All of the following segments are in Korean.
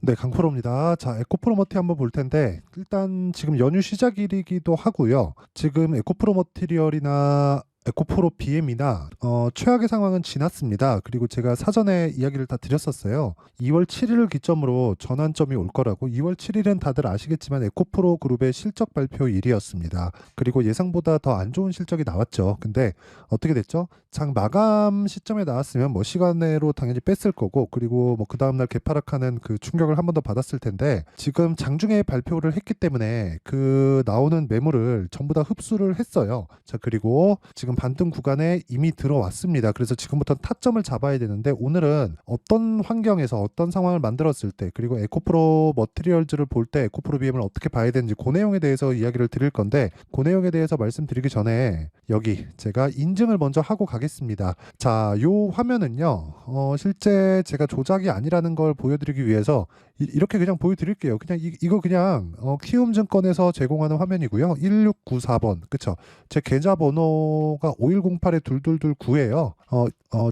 네, 강프로입니다. 자, 에코프로 머티 한번 볼 텐데, 일단 지금 연휴 시작이기도 하고요. 지금 에코프로 머티리얼이나 에코프로 BM이나 최악의 상황은 지났습니다. 그리고 제가 사전에 이야기를 다 드렸었어요. 2월 7일을 기점으로 전환점이 올 거라고. 2월 7일은 다들 아시겠지만 에코프로 그룹의 실적 발표일이었습니다. 그리고 예상보다 더 안 좋은 실적이 나왔죠. 근데 어떻게 됐죠? 장 마감 시점에 나왔으면 뭐 시간으로 당연히 뺐을 거고, 그리고 뭐 그 다음날 개파락하는 그 충격을 한 번 더 받았을 텐데, 지금 장중에 발표를 했기 때문에 그 나오는 매물을 전부 다 흡수를 했어요. 자, 그리고 지금 반등 구간에 이미 들어왔습니다. 그래서 지금부터 타점을 잡아야 되는데, 오늘은 어떤 환경에서 어떤 상황을 만들었을 때, 그리고 에코프로 머티리얼즈를 볼 때 에코프로 BM을 어떻게 봐야 되는지, 그 내용에 대해서 이야기를 드릴 건데, 그 내용에 대해서 말씀드리기 전에 여기 제가 인증을 먼저 하고 가겠습니다. 자, 요 화면은요, 실제 제가 조작이 아니라는 걸 보여드리기 위해서 이렇게 그냥 보여드릴게요. 그냥 이거 그냥 키움증권에서 제공하는 화면이고요. 1694번, 그쵸? 제 계좌번호가 5108-2229예요.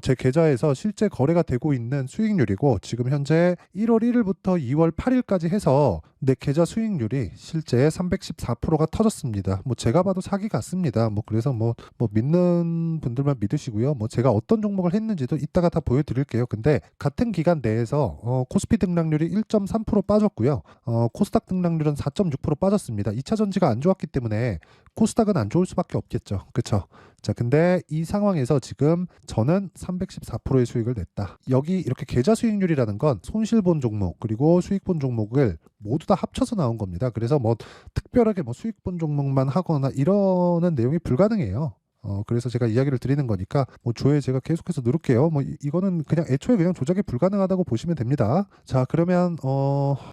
제 계좌에서 실제 거래가 되고 있는 수익률이고, 지금 현재 1월 1일부터 2월 8일까지 해서 내 계좌 수익률이 실제 314%가 터졌습니다. 뭐 제가 봐도 사기 같습니다. 뭐 그래서 뭐 믿는 분들만 믿으시고요. 뭐 제가 어떤 종목을 했는지도 이따가 다 보여드릴게요. 근데 같은 기간 내에서 코스피 등락률이 1.3% 빠졌고요. 코스닥 등락률은 4.6% 빠졌습니다. 2차 전지가 안 좋았기 때문에 코스닥은 안 좋을 수밖에 없겠죠. 그쵸? 자, 근데 이 상황에서 지금 저는 314%의 수익을 냈다. 여기 이렇게 계좌 수익률이라는 건 손실 본 종목 그리고 수익 본 종목을 모두 다 합쳐서 나온 겁니다. 그래서 뭐 특별하게 뭐 수익 본 종목만 하거나 이러는 내용이 불가능해요. 그래서 제가 이야기를 드리는 거니까 뭐 조회 제가 계속해서 누를게요. 뭐 이거는 그냥 애초에 그냥 조작이 불가능하다고 보시면 됩니다. 자, 그러면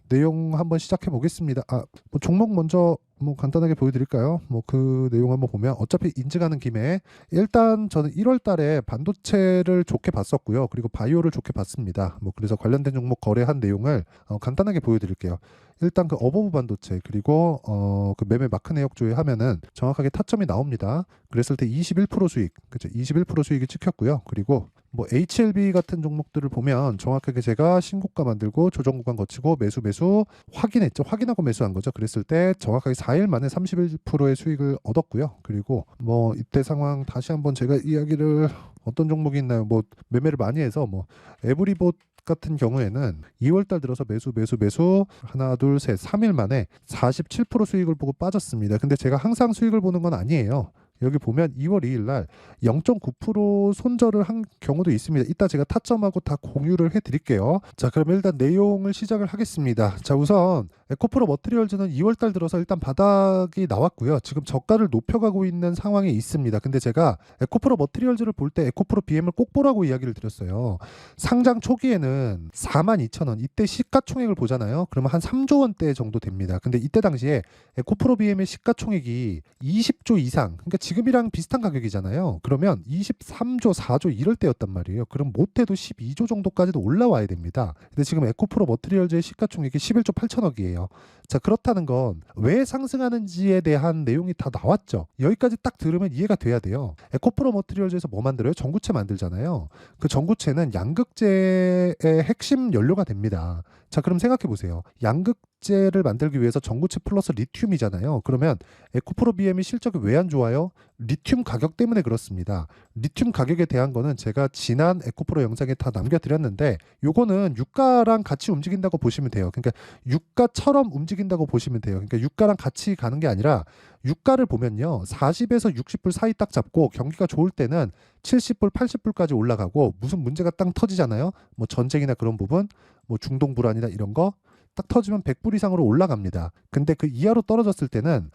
내용 한번 시작해 보겠습니다. 뭐 종목 먼저 뭐 간단하게 보여드릴까요? 뭐 그 내용 한번 보면, 어차피 인증하는 김에 일단 저는 1월 달에 반도체를 좋게 봤었고요. 그리고 바이오를 좋게 봤습니다. 뭐 그래서 관련된 종목 거래한 내용을 간단하게 보여드릴게요. 일단 그 어버브 반도체 그리고 그 매매 마크 내역 조회하면은 정확하게 타점이 나옵니다. 그랬을 때 21% 수익, 그죠? 21% 수익이 찍혔고요. 그리고 뭐 HLB 같은 종목들을 보면 정확하게 제가 신고가 만들고 조정 구간 거치고 매수 확인했죠. 확인하고 매수한 거죠. 그랬을 때 정확하게 4일 만에 31%의 수익을 얻었고요. 그리고 뭐 이때 상황 다시 한번 제가 이야기를, 어떤 종목이 있나요? 뭐 매매를 많이 해서 뭐 에브리봇 같은 경우에는 2월달 들어서 매수 하나 둘 셋 3일 만에 47% 수익을 보고 빠졌습니다. 근데 제가 항상 수익을 보는 건 아니에요. 여기 보면 2월 2일 날 0.9% 손절을 한 경우도 있습니다. 이따 제가 타점하고 다 공유를 해드릴게요. 자, 그럼 일단 내용을 시작을 하겠습니다. 자, 우선 에코프로 머티리얼즈는 2월 달 들어서 일단 바닥이 나왔고요. 지금 저가를 높여가고 있는 상황에 있습니다. 근데 제가 에코프로 머티리얼즈를 볼 때 에코프로 BM을 꼭 보라고 이야기를 드렸어요. 상장 초기에는 42,000원, 이때 시가총액을 보잖아요. 그러면 한 3조 원대 정도 됩니다. 근데 이때 당시에 에코프로 BM의 시가총액이 20조 이상, 그러니까 지금이랑 비슷한 가격이잖아요. 그러면 23조, 4조 이럴 때였단 말이에요. 그럼 못해도 12조 정도까지도 올라와야 됩니다. 근데 지금 에코프로 머티리얼즈의 시가총액이 11조 8천억이에요. 자, 그렇다는 건 왜 상승하는지에 대한 내용이 다 나왔죠. 여기까지 딱 들으면 이해가 돼야 돼요. 에코프로 머티리얼즈에서 뭐 만들어요? 전구체 만들잖아요. 그 전구체는 양극재의 핵심 연료가 됩니다. 자, 그럼 생각해 보세요. 양극재를 만들기 위해서 전구체 플러스 리튬이잖아요. 그러면 에코프로 BM이 실적이 왜 안 좋아요? 리튬 가격 때문에 그렇습니다. 리튬 가격에 대한 거는 제가 지난 에코프로 영상에 다 남겨드렸는데, 요거는 유가랑 같이 움직인다고 보시면 돼요. 그러니까 유가처럼 움직인다고 보시면 돼요. 그러니까 유가랑 같이 가는 게 아니라, 유가를 보면요, 40에서 60불 사이 딱 잡고 경기가 좋을 때는 70불, 80불까지 올라가고, 무슨 문제가 딱 터지잖아요. 뭐 전쟁이나 그런 부분, 뭐 중동 불안이나 이런 거 딱 터지면 100불 이상으로 올라갑니다. 근데 그 이하로 떨어졌을 때는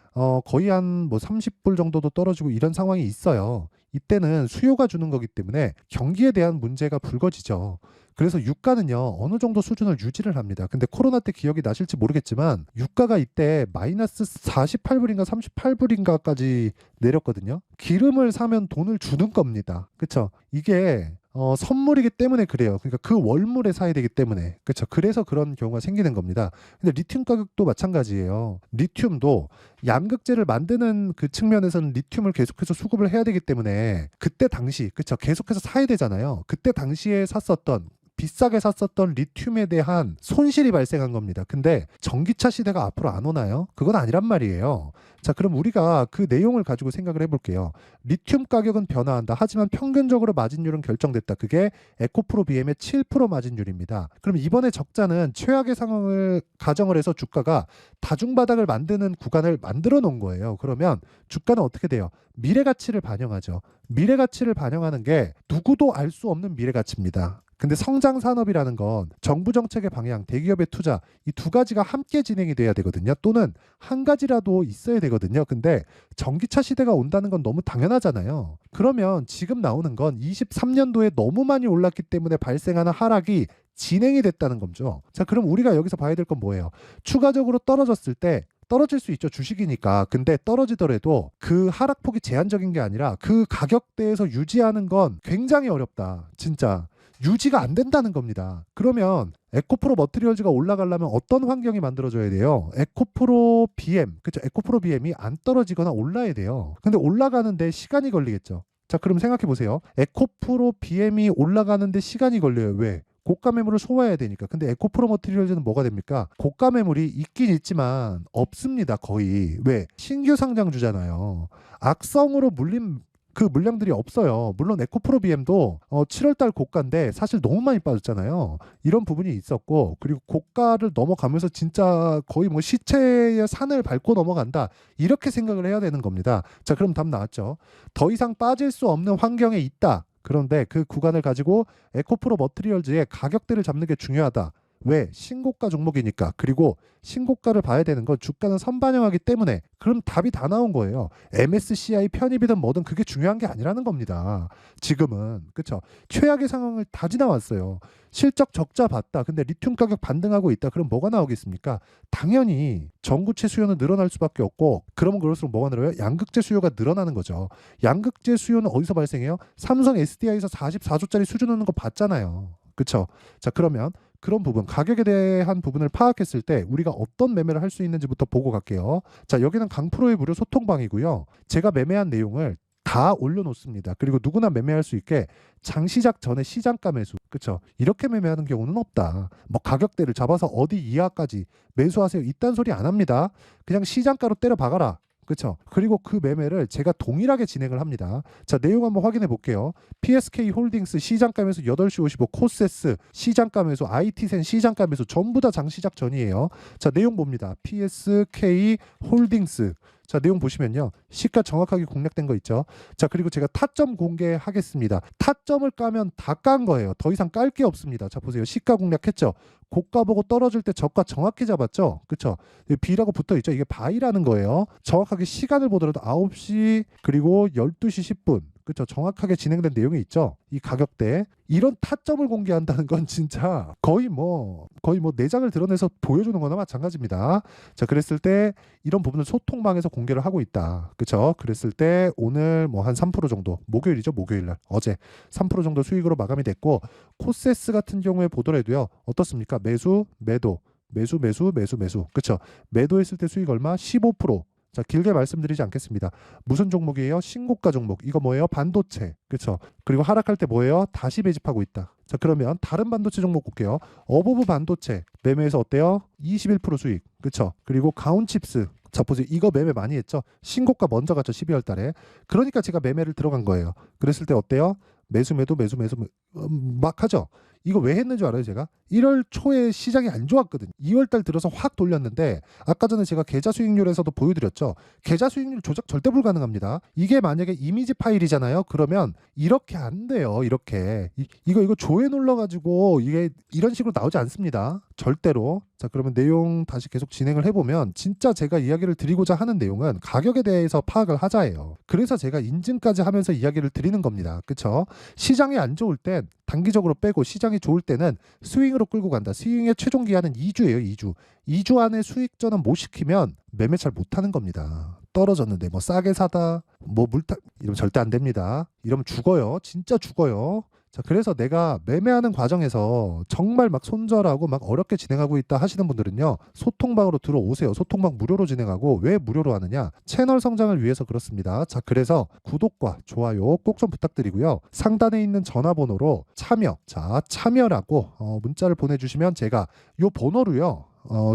거의 한 뭐 30불 정도도 떨어지고 이런 상황이 있어요. 이때는 수요가 주는 거기 때문에 경기에 대한 문제가 불거지죠. 그래서 유가는요, 어느 정도 수준을 유지를 합니다. 근데 코로나 때 기억이 나실지 모르겠지만 유가가 이때 마이너스 48불인가 38불인가까지 내렸거든요. 기름을 사면 돈을 주는 겁니다. 그쵸? 이게 선물이기 때문에 그래요. 그러니까 그 월물에 사야 되기 때문에. 그렇죠. 그래서 그런 경우가 생기는 겁니다. 근데 리튬 가격도 마찬가지예요. 리튬도 양극재를 만드는 그 측면에서는 리튬을 계속해서 수급을 해야 되기 때문에, 그때 당시, 그렇죠, 계속해서 사야 되잖아요. 그때 당시에 샀었던 비싸게 샀었던 리튬에 대한 손실이 발생한 겁니다. 근데 전기차 시대가 앞으로 안 오나요? 그건 아니란 말이에요. 자, 그럼 우리가 그 내용을 가지고 생각을 해볼게요. 리튬 가격은 변화한다. 하지만 평균적으로 마진율은 결정됐다. 그게 에코프로 BM의 7% 마진율입니다. 그럼 이번에 적자는 최악의 상황을 가정을 해서 주가가 다중바닥을 만드는 구간을 만들어 놓은 거예요. 그러면 주가는 어떻게 돼요? 미래 가치를 반영하죠. 미래 가치를 반영하는 게 누구도 알 수 없는 미래 가치입니다. 근데 성장 산업이라는 건 정부 정책의 방향, 대기업의 투자 이 두 가지가 함께 진행이 돼야 되거든요. 또는 한 가지라도 있어야 되거든요. 근데 전기차 시대가 온다는 건 너무 당연하잖아요. 그러면 지금 나오는 건 23년도에 너무 많이 올랐기 때문에 발생하는 하락이 진행이 됐다는 거죠. 자, 그럼 우리가 여기서 봐야 될 건 뭐예요? 추가적으로 떨어졌을 때 떨어질 수 있죠. 주식이니까. 근데 떨어지더라도 그 하락폭이 제한적인 게 아니라 그 가격대에서 유지하는 건 굉장히 어렵다. 진짜. 유지가 안 된다는 겁니다. 그러면 에코프로 머티리얼즈가 올라가려면 어떤 환경이 만들어져야 돼요? 에코프로 BM, 그렇죠? 에코프로 BM이 안 떨어지거나 올라야 돼요. 근데 올라가는데 시간이 걸리겠죠. 자, 그럼 생각해 보세요. 에코프로 BM이 올라가는데 시간이 걸려요. 왜? 고가 매물을 소화해야 되니까. 근데 에코프로 머티리얼즈는 뭐가 됩니까? 고가 매물이 있긴 있지만 없습니다. 거의. 왜? 신규 상장주잖아요. 악성으로 물린 그 물량들이 없어요. 물론 에코프로 BM도 7월달 고가인데 사실 너무 많이 빠졌잖아요. 이런 부분이 있었고, 그리고 고가를 넘어가면서 진짜 거의 뭐 시체의 산을 밟고 넘어간다, 이렇게 생각을 해야 되는 겁니다. 자, 그럼 답 나왔죠. 더 이상 빠질 수 없는 환경에 있다. 그런데 그 구간을 가지고 에코프로 머티리얼즈의 가격대를 잡는 게 중요하다. 왜? 신고가 종목이니까. 그리고 신고가를 봐야 되는 건 주가는 선반영하기 때문에. 그럼 답이 다 나온 거예요. MSCI 편입이든 뭐든 그게 중요한 게 아니라는 겁니다. 지금은. 그쵸? 최악의 상황을 다 지나왔어요. 실적 적자 봤다. 근데 리튬 가격 반등하고 있다. 그럼 뭐가 나오겠습니까? 당연히 전구체 수요는 늘어날 수밖에 없고, 그러면 그럴수록 뭐가 늘어요? 양극재 수요가 늘어나는 거죠. 양극재 수요는 어디서 발생해요? 삼성 SDI에서 44조짜리 수준 오는 거 봤잖아요. 그쵸? 자, 그러면 그런 부분, 가격에 대한 부분을 파악했을 때 우리가 어떤 매매를 할 수 있는지부터 보고 갈게요. 자, 여기는 강프로의 무료 소통방이고요. 제가 매매한 내용을 다 올려놓습니다. 그리고 누구나 매매할 수 있게 장시작 전에 시장가 매수, 그쵸? 이렇게 매매하는 경우는 없다. 뭐 가격대를 잡아서 어디 이하까지 매수하세요, 이딴 소리 안 합니다. 그냥 시장가로 때려 박아라. 그렇죠. 그리고 그 매매를 제가 동일하게 진행을 합니다. 자, 내용 한번 확인해 볼게요. PSK 홀딩스 시장가 매수 8시 55, 코세스 시장가 매수, IT센 시장가 매수 전부 다 장시작 전이에요. 자, 내용 봅니다. PSK 홀딩스. 자, 내용 보시면요. 시가 정확하게 공략된 거 있죠. 자, 그리고 제가 타점 공개하겠습니다. 타점을 까면 다 깐 거예요. 더 이상 깔 게 없습니다. 자, 보세요. 시가 공략했죠. 고가 보고 떨어질 때 저가 정확히 잡았죠. 그쵸? B라고 붙어 있죠. 이게 바이라는 거예요. 정확하게 시간을 보더라도 9시 그리고 12시 10분. 그쵸? 정확하게 진행된 내용이 있죠. 이 가격대. 이런 타점을 공개한다는 건 진짜 거의 뭐 내장을 드러내서 보여주는 거나 마찬가지입니다. 자, 그랬을 때 이런 부분을 소통방에서 공개를 하고 있다. 그쵸? 그랬을 때 오늘 뭐 한 3% 정도, 목요일이죠. 목요일날. 어제 3% 정도 수익으로 마감이 됐고, 코세스 같은 경우에 보더라도요. 어떻습니까? 매수, 매도, 매수, 매수, 매수, 매수. 그쵸? 매도했을 때 수익 얼마? 15%. 자, 길게 말씀드리지 않겠습니다. 무슨 종목이에요? 신고가 종목. 이거 뭐예요? 반도체. 그렇죠? 그리고 하락할 때 뭐예요? 다시 매집하고 있다. 자, 그러면 다른 반도체 종목 볼게요. 어버브 반도체 매매해서 어때요? 21% 수익. 그렇죠? 그리고 가온칩스. 자, 보세요. 이거 매매 많이 했죠? 신고가 먼저 갔죠. 12월 달에. 그러니까 제가 매매를 들어간 거예요. 그랬을 때 어때요? 매수 매도 매수 매수 막 하죠. 이거 왜 했는지 알아요? 제가 1월 초에 시장이 안 좋았거든요. 2월 달 들어서 확 돌렸는데, 아까 전에 제가 계좌 수익률에서도 보여드렸죠. 계좌 수익률 조작 절대 불가능합니다. 이게 만약에 이미지 파일이잖아요. 그러면 이렇게 안 돼요. 이렇게 이거 조회 눌러가지고 이게 이런 식으로 나오지 않습니다. 절대로. 자, 그러면 내용 다시 계속 진행을 해보면, 진짜 제가 이야기를 드리고자 하는 내용은 가격에 대해서 파악을 하자예요. 그래서 제가 인증까지 하면서 이야기를 드리는 겁니다. 그쵸? 시장이 안 좋을 땐 단기적으로 빼고, 시장이 좋을 때는 스윙으로 끌고 간다. 스윙의 최종 기한은 2주예요. 2주. 2주 안에 수익 전환 못 시키면 매매 잘 못하는 겁니다. 떨어졌는데 뭐 싸게 사다, 뭐 물타, 이러면 절대 안 됩니다. 이러면 죽어요. 진짜 죽어요. 자, 그래서 내가 매매하는 과정에서 정말 막 손절하고 막 어렵게 진행하고 있다 하시는 분들은요, 소통방으로 들어오세요. 소통방 무료로 진행하고, 왜 무료로 하느냐? 채널 성장을 위해서 그렇습니다. 자, 그래서 구독과 좋아요 꼭 좀 부탁드리고요. 상단에 있는 전화번호로 참여, 자, 참여라고 문자를 보내주시면 제가 요 번호로요,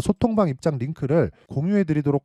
소통방 입장 링크를 공유해 드리도록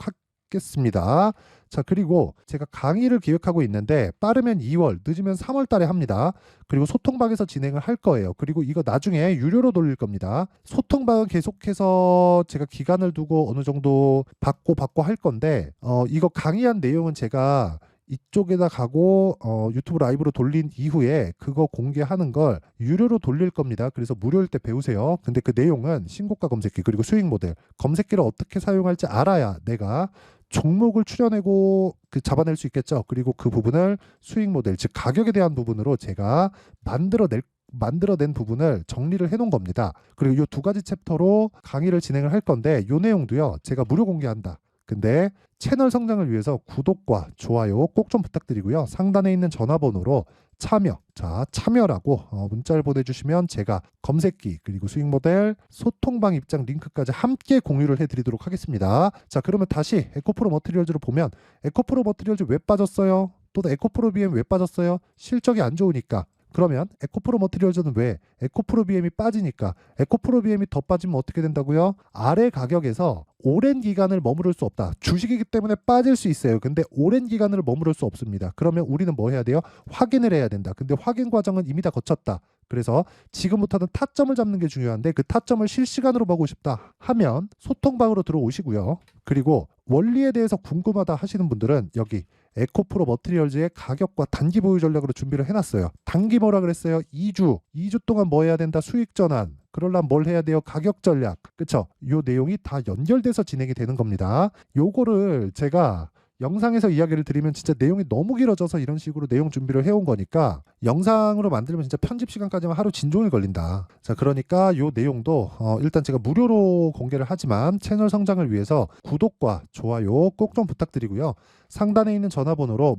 하겠습니다. 자, 그리고 제가 강의를 기획하고 있는데 빠르면 2월, 늦으면 3월 달에 합니다. 그리고 소통방에서 진행을 할 거예요. 그리고 이거 나중에 유료로 돌릴 겁니다. 소통방은 계속해서 제가 기간을 두고 어느 정도 받고 할 건데, 이거 강의한 내용은 제가 이쪽에다 가고 유튜브 라이브로 돌린 이후에 그거 공개하는 걸 유료로 돌릴 겁니다. 그래서 무료일 때 배우세요. 근데 그 내용은 신고가 검색기 그리고 수익 모델, 검색기를 어떻게 사용할지 알아야 내가 종목을 추려내고 잡아낼 수 있겠죠. 그리고 그 부분을 수익 모델, 즉 가격에 대한 부분으로 제가 만들어낸 부분을 정리를 해놓은 겁니다. 그리고 이 두 가지 챕터로 강의를 진행을 할 건데, 이 내용도요 제가 무료 공개한다. 근데 채널 성장을 위해서 구독과 좋아요 꼭 좀 부탁드리고요. 상단에 있는 전화번호로 참여, 자, 참여라고 문자를 보내주시면 제가 검색기 그리고 수익 모델, 소통방 입장 링크까지 함께 공유를 해드리도록 하겠습니다. 자, 그러면 다시 에코프로 머티리얼즈로 보면, 에코프로 머티리얼즈 왜 빠졌어요? 또 에코프로 BM 왜 빠졌어요? 실적이 안 좋으니까. 그러면 에코프로 머티리얼즈는 왜? 에코프로 BM이 빠지니까. 에코프로 BM이 더 빠지면 어떻게 된다고요? 아래 가격에서 오랜 기간을 머무를 수 없다. 주식이기 때문에 빠질 수 있어요. 근데 오랜 기간을 머무를 수 없습니다. 그러면 우리는 뭐 해야 돼요? 확인을 해야 된다. 근데 확인 과정은 이미 다 거쳤다. 그래서 지금부터는 타점을 잡는 게 중요한데, 그 타점을 실시간으로 보고 싶다 하면 소통방으로 들어오시고요. 그리고 원리에 대해서 궁금하다 하시는 분들은 여기 에코프로 머티리얼즈의 가격과 단기 보유 전략으로 준비를 해놨어요. 단기 뭐라 그랬어요? 2주 동안 뭐 해야 된다? 수익 전환. 그러려면 뭘 해야 돼요? 가격 전략. 그쵸? 요 내용이 다 연결돼서 진행이 되는 겁니다. 요거를 제가 영상에서 이야기를 드리면 진짜 내용이 너무 길어져서 이런 식으로 내용 준비를 해온 거니까, 영상으로 만들면 진짜 편집 시간까지만 하루 진종일 걸린다. 자, 그러니까 요 내용도 일단 제가 무료로 공개를 하지만 채널 성장을 위해서 구독과 좋아요 꼭 좀 부탁드리고요. 상단에 있는 전화번호로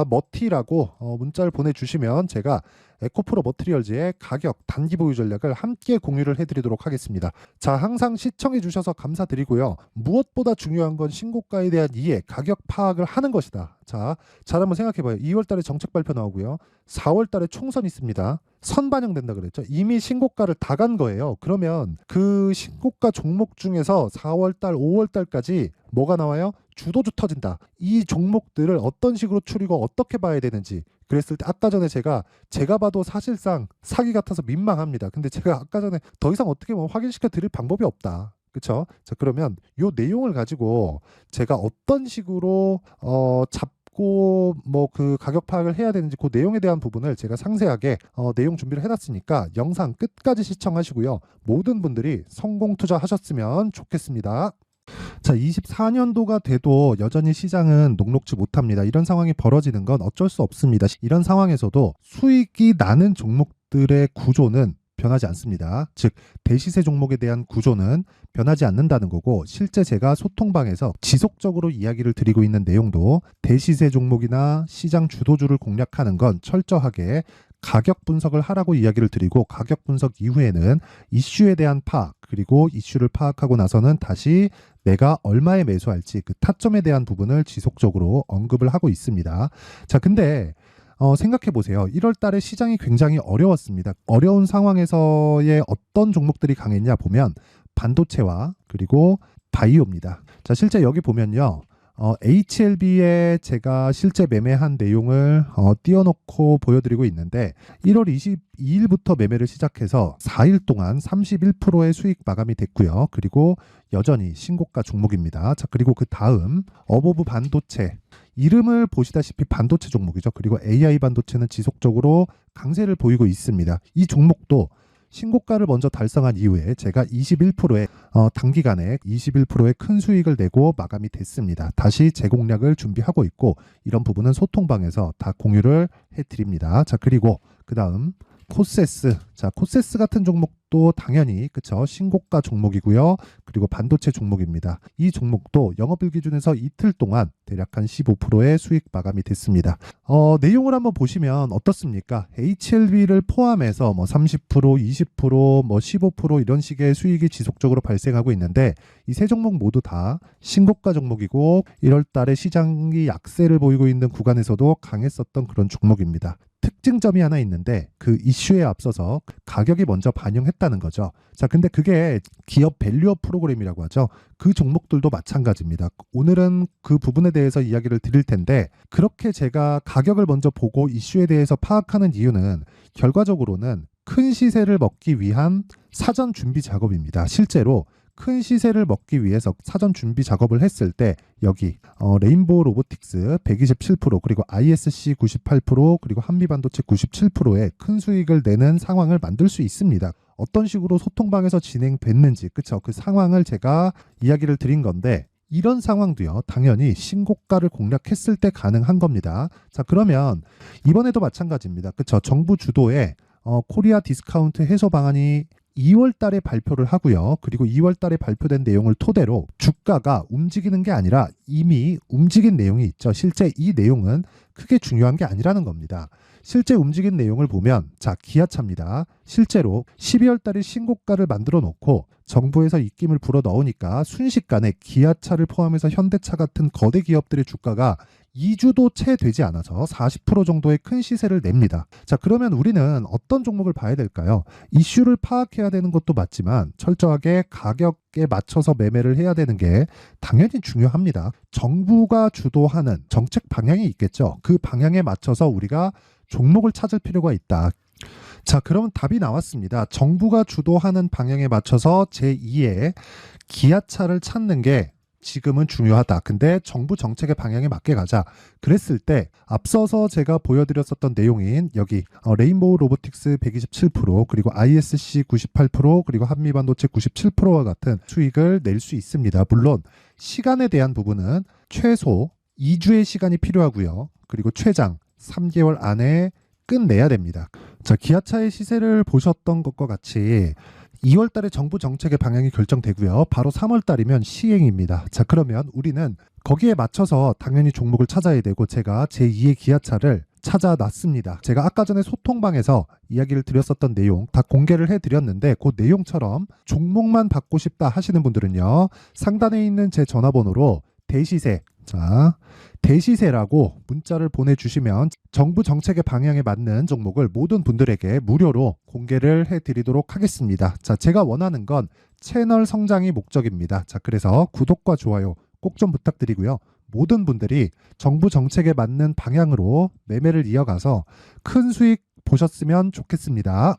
머티라고 문자를 보내주시면 제가 에코프로 머티리얼즈의 가격, 단기 보유 전략을 함께 공유를 해드리도록 하겠습니다. 자, 항상 시청해 주셔서 감사드리고요. 무엇보다 중요한 건 신고가에 대한 이해, 가격 파악을 하는 것이다. 자, 잘 한번 생각해봐요. 2월 달에 정책 발표 나오고요. 4월 달에 총선 있습니다. 선 반영된다 그랬죠. 이미 신고가를 다 간 거예요. 그러면 그 신고가 종목 중에서 4월 달, 5월 달까지 뭐가 나와요? 주도주 터진다. 이 종목들을 어떤 식으로 추리고 어떻게 봐야 되는지, 그랬을 때 아까 전에 제가 봐도 사실상 사기 같아서 민망합니다. 근데 제가 아까 전에 더 이상 어떻게 뭐 확인시켜 드릴 방법이 없다. 그쵸? 자, 그러면 요 내용을 가지고 제가 어떤 식으로 잡고 뭐 그 가격 파악을 해야 되는지, 그 내용에 대한 부분을 제가 상세하게 내용 준비를 해놨으니까 영상 끝까지 시청하시고요. 모든 분들이 성공 투자하셨으면 좋겠습니다. 자, 24년도가 돼도 여전히 시장은 녹록지 못합니다. 이런 상황이 벌어지는 건 어쩔 수 없습니다. 이런 상황에서도 수익이 나는 종목들의 구조는 변하지 않습니다. 즉, 대시세 종목에 대한 구조는 변하지 않는다는 거고, 실제 제가 소통방에서 지속적으로 이야기를 드리고 있는 내용도 대시세 종목이나 시장 주도주를 공략하는 건 철저하게 가격 분석을 하라고 이야기를 드리고, 가격 분석 이후에는 이슈에 대한 파악, 그리고 이슈를 파악하고 나서는 다시 내가 얼마에 매수할지 그 타점에 대한 부분을 지속적으로 언급을 하고 있습니다. 자, 근데 생각해 보세요. 1월 달에 시장이 굉장히 어려웠습니다. 어려운 상황에서의 어떤 종목들이 강했냐 보면 반도체와 그리고 바이오입니다. 자, 실제 여기 보면요. HLB에 제가 실제 매매한 내용을 띄워놓고 보여드리고 있는데, 1월 22일부터 매매를 시작해서 4일 동안 31%의 수익 마감이 됐고요. 그리고 여전히 신고가 종목입니다. 자, 그리고 그 다음 어보브 반도체, 이름을 보시다시피 반도체 종목이죠. 그리고 AI 반도체는 지속적으로 강세를 보이고 있습니다. 이 종목도 신고가를 먼저 달성한 이후에 제가 21%의 단기간에 21%의 큰 수익을 내고 마감이 됐습니다. 다시 재공략을 준비하고 있고, 이런 부분은 소통방에서 다 공유를 해드립니다. 자, 그리고 그 다음 코세스. 자, 코세스 같은 종목 종목도 당연히 그쵸 신고가 종목이고요. 그리고 반도체 종목입니다. 이 종목도 영업일 기준에서 이틀 동안 대략 한 15%의 수익 마감이 됐습니다. 내용을 한번 보시면 어떻습니까? HLB를 포함해서 뭐 30%, 20%, 뭐 15% 이런 식의 수익이 지속적으로 발생하고 있는데 이 세 종목 모두 다 신고가 종목이고 1월 달에 시장이 약세를 보이고 있는 구간에서도 강했었던 그런 종목입니다. 특징점이 하나 있는데 그 이슈에 앞서서 가격이 먼저 반영했다는 거죠. 자, 근데 그게 기업 밸류업 프로그램이라고 하죠. 그 종목들도 마찬가지입니다. 오늘은 그 부분에 대해서 이야기를 드릴 텐데 그렇게 제가 가격을 먼저 보고 이슈에 대해서 파악하는 이유는 결과적으로는 큰 시세를 먹기 위한 사전 준비 작업입니다. 실제로 큰 시세를 먹기 위해서 사전 준비 작업을 했을 때 여기 레인보우 로보틱스 127% 그리고 ISC 98% 그리고 한미반도체 97%의 큰 수익을 내는 상황을 만들 수 있습니다. 어떤 식으로 소통방에서 진행됐는지 그쵸? 그 상황을 제가 이야기를 드린 건데 이런 상황도요 당연히 신고가를 공략했을 때 가능한 겁니다. 자, 그러면 이번에도 마찬가지입니다. 그쵸? 정부 주도의 코리아 디스카운트 해소 방안이 2월 달에 발표를 하고요. 그리고 2월 달에 발표된 내용을 토대로 주가가 움직이는 게 아니라 이미 움직인 내용이 있죠. 실제 이 내용은 크게 중요한 게 아니라는 겁니다. 실제 움직인 내용을 보면 자, 기아차입니다. 실제로 12월 달에 신고가를 만들어 놓고 정부에서 입김을 불어 넣으니까 순식간에 기아차를 포함해서 현대차 같은 거대 기업들의 주가가 2주도 채 되지 않아서 40% 정도의 큰 시세를 냅니다. 자, 그러면 우리는 어떤 종목을 봐야 될까요? 이슈를 파악해야 되는 것도 맞지만 철저하게 가격에 맞춰서 매매를 해야 되는 게 당연히 중요합니다. 정부가 주도하는 정책 방향이 있겠죠. 그 방향에 맞춰서 우리가 종목을 찾을 필요가 있다. 자, 그러면 답이 나왔습니다. 정부가 주도하는 방향에 맞춰서 제2의 기아차를 찾는 게 지금은 중요하다. 근데 정부 정책의 방향에 맞게 가자. 그랬을 때 앞서서 제가 보여드렸었던 내용인 여기 레인보우 로보틱스 127% 그리고 ISC 98% 그리고 한미반도체 97%와 같은 수익을 낼 수 있습니다. 물론 시간에 대한 부분은 최소 2주의 시간이 필요하고요. 그리고 최장 3개월 안에 끝내야 됩니다. 자, 기아차의 시세를 보셨던 것과 같이 2월 달에 정부 정책의 방향이 결정되고요. 바로 3월 달이면 시행입니다. 자, 그러면 우리는 거기에 맞춰서 당연히 종목을 찾아야 되고 제가 제2의 기아차를 찾아놨습니다. 제가 아까 전에 소통방에서 이야기를 드렸었던 내용 다 공개를 해드렸는데 그 내용처럼 종목만 받고 싶다 하시는 분들은요. 상단에 있는 제 전화번호로 대시세 자, 대시세라고 문자를 보내주시면 정부 정책의 방향에 맞는 종목을 모든 분들에게 무료로 공개를 해드리도록 하겠습니다. 자, 제가 원하는 건 채널 성장이 목적입니다. 자, 그래서 구독과 좋아요 꼭 좀 부탁드리고요. 모든 분들이 정부 정책에 맞는 방향으로 매매를 이어가서 큰 수익 보셨으면 좋겠습니다.